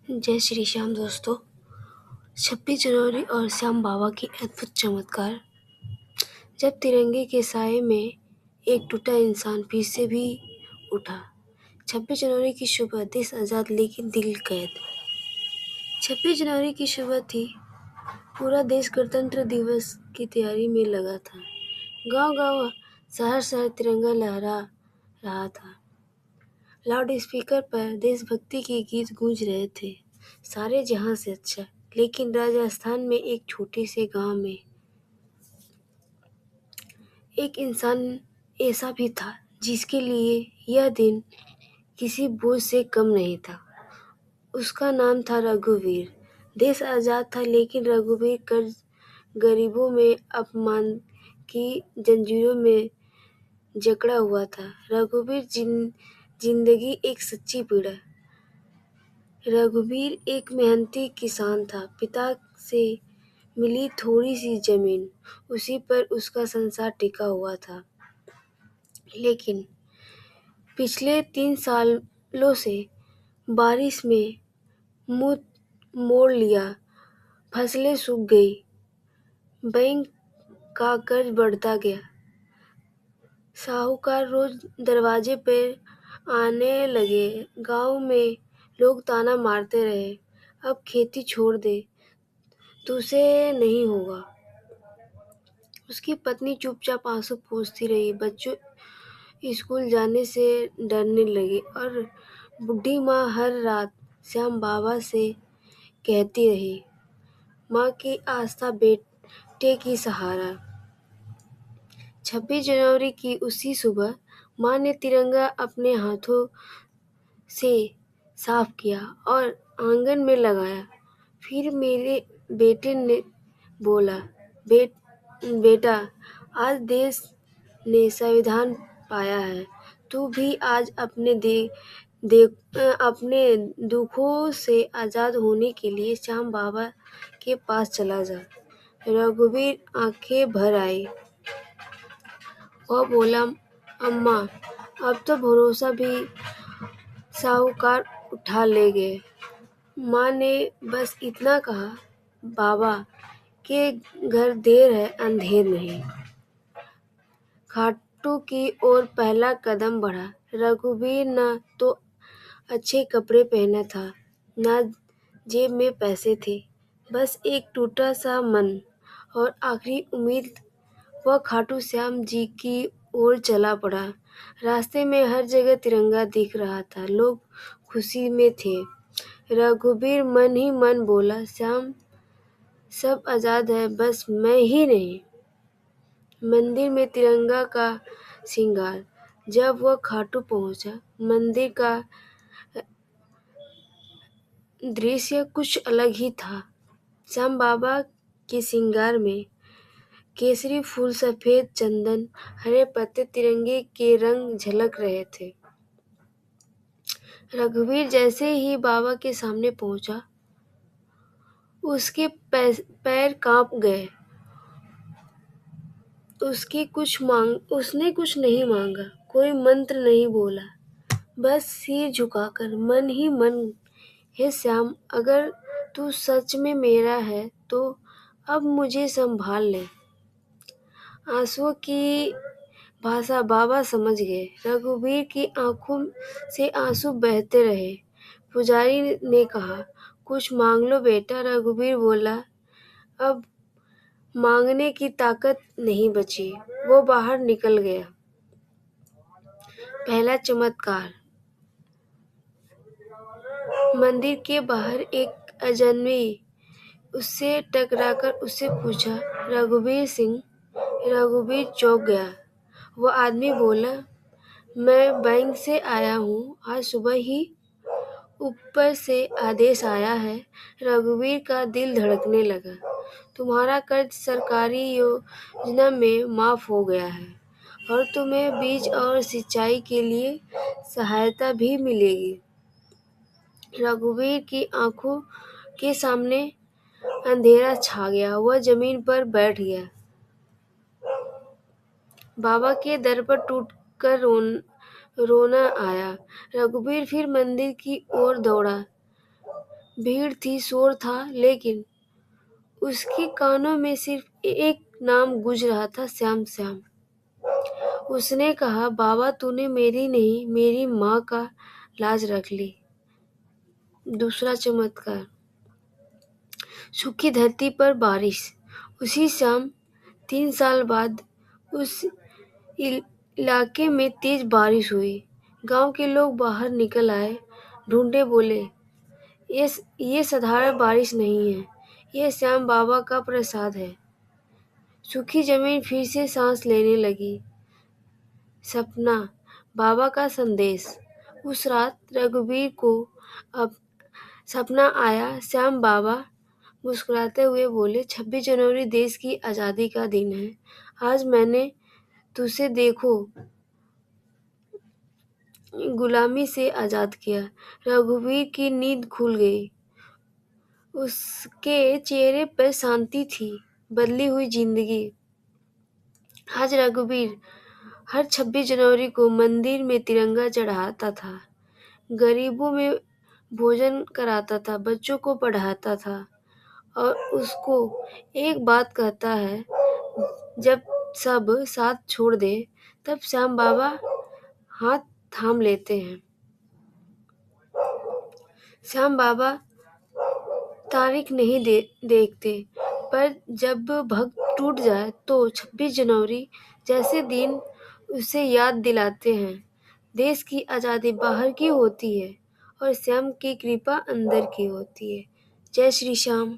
जय श्री श्याम दोस्तों। 26 जनवरी और श्याम बाबा की अद्भुत चमत्कार। जब तिरंगे के साए में एक टूटा इंसान फिर से भी उठा। 26 जनवरी की सुबह, देश आजाद लेकिन दिल कैद। 26 जनवरी की सुबह थी। पूरा देश गणतंत्र दिवस की तैयारी में लगा था। गांव-गांव, शहर-शहर तिरंगा लहरा रहा था। लाउड स्पीकर पर देशभक्ति के गीत गूंज रहे थे। सारे जहां से अच्छा। लेकिन राजस्थान में एक छोटे से गांव में एक इंसान ऐसा भी था जिसके लिए यह दिन किसी बोझ से कम नहीं था। उसका नाम था रघुवीर। देश आजाद था लेकिन रघुवीर कर्ज, गरीबों में अपमान की जंजीरों में जकड़ा हुआ था। रघुवीर जिंदगी एक सच्ची पीड़ा। रघुवीर एक मेहनती किसान था। पिता से मिली थोड़ी सी जमीन, उसी पर उसका संसार टिका हुआ था। लेकिन पिछले 3 सालों से बारिश में मुंह मोड़ लिया, फसलें सूख गई, बैंक का कर्ज बढ़ता गया। साहूकार रोज दरवाजे पर आने लगे। गांव में लोग ताना मारते रहे, अब खेती छोड़ दे, तुझसे नहीं होगा। उसकी पत्नी चुपचाप आंसू पोंछती रही। बच्चों स्कूल जाने से डरने लगे और बूढ़ी माँ हर रात श्याम बाबा से कहती रही, माँ की आस्था बेटे की सहारा। 26 जनवरी की उसी सुबह माँ ने तिरंगा अपने हाथों से साफ किया और आंगन में लगाया। फिर मेरे बेटे ने बोला, बेटा, आज देश ने संविधान पाया है। तू भी आज अपने दुखों से आजाद होने के लिए श्याम बाबा के पास चला जा। रघुवीर आंखें भर आई। वह बोला, अम्मा, अब तो भरोसा भी साहूकार उठा ले गए। माँ ने बस इतना कहा, बाबा के घर देर है अंधेर नहीं। खाटू की ओर पहला कदम बढ़ा। रघुवीर न तो अच्छे कपड़े पहना था, न जेब में पैसे थे, बस एक टूटा सा मन और आखिरी उम्मीद। वह खाटू श्याम जी की ओर चला पड़ा। रास्ते में हर जगह तिरंगा दिख रहा था, लोग खुशी में थे। रघुवीर मन ही मन बोला, श्याम, सब आजाद है, बस मैं ही नहीं। मंदिर में तिरंगा का श्रृंगार। जब वह खाटू पहुंचा, मंदिर का दृश्य कुछ अलग ही था। श्याम बाबा के श्रृंगार में केसरी फूल, सफेद चंदन, हरे पत्ते, तिरंगे के रंग झलक रहे थे। रघुवीर जैसे ही बाबा के सामने पहुंचा, उसके पैर कांप गए। उसने कुछ नहीं मांगा, कोई मंत्र नहीं बोला, बस सिर झुकाकर मन ही मन, हे श्याम, अगर तू सच में मेरा है तो अब मुझे संभाल ले। आंसुओं की भाषा बाबा समझ गए। रघुवीर की आंखों से आंसू बहते रहे। पुजारी ने कहा, कुछ मांग लो बेटा। रघुवीर बोला, अब मांगने की ताकत नहीं बची। वो बाहर निकल गया। पहला चमत्कार। मंदिर के बाहर एक अजनबी उससे टकराकर उससे पूछा, रघुवीर सिंह। रघुवीर चौंक गया। वो आदमी बोला, मैं बैंक से आया हूँ, आज सुबह ही ऊपर से आदेश आया है। रघुवीर का दिल धड़कने लगा। तुम्हारा कर्ज सरकारी योजना में माफ हो गया है और तुम्हें बीज और सिंचाई के लिए सहायता भी मिलेगी। रघुवीर की आंखों के सामने अंधेरा छा गया। वह जमीन पर बैठ गया। बाबा के दर पर टूटकर रोना आया। रघुवीर फिर मंदिर की ओर दौड़ा। भीड़ थी, शोर था, लेकिन उसके कानों में सिर्फ एक नाम गूंज रहा था, श्याम श्याम। उसने कहा, बाबा तूने मेरी नहीं, मेरी माँ का लाज रख ली। दूसरा चमत्कार। सूखी धरती पर बारिश। उसी शाम 3 साल बाद उस इलाके में तेज बारिश हुई। गांव के लोग बाहर निकल आए, ढूंढे, बोले, ये साधारण बारिश नहीं है, ये श्याम बाबा का प्रसाद है। सूखी जमीन फिर से सांस लेने लगी। सपना, बाबा का संदेश। उस रात रघुवीर को अब सपना आया। श्याम बाबा मुस्कुराते हुए बोले, 26 जनवरी देश की आज़ादी का दिन है। आज मैंने तुझे देखो गुलामी से आज़ाद किया। रघुवीर की नींद खुल गई। उसके चेहरे पर शांति थी, बदली हुई जिंदगी। आज रघुवीर हर 26 जनवरी को मंदिर में तिरंगा चढ़ाता था, गरीबों में भोजन कराता था, बच्चों को पढ़ाता था और उसको एक बात कहता है, जब सब साथ छोड़ दे तब श्याम बाबा हाथ थाम लेते हैं। श्याम बाबा तारीख नहीं देखते, पर जब भक्त टूट जाए तो 26 जनवरी जैसे दिन उसे याद दिलाते हैं। देश की आज़ादी बाहर की होती है और श्याम की कृपा अंदर की होती है। जय श्री श्याम।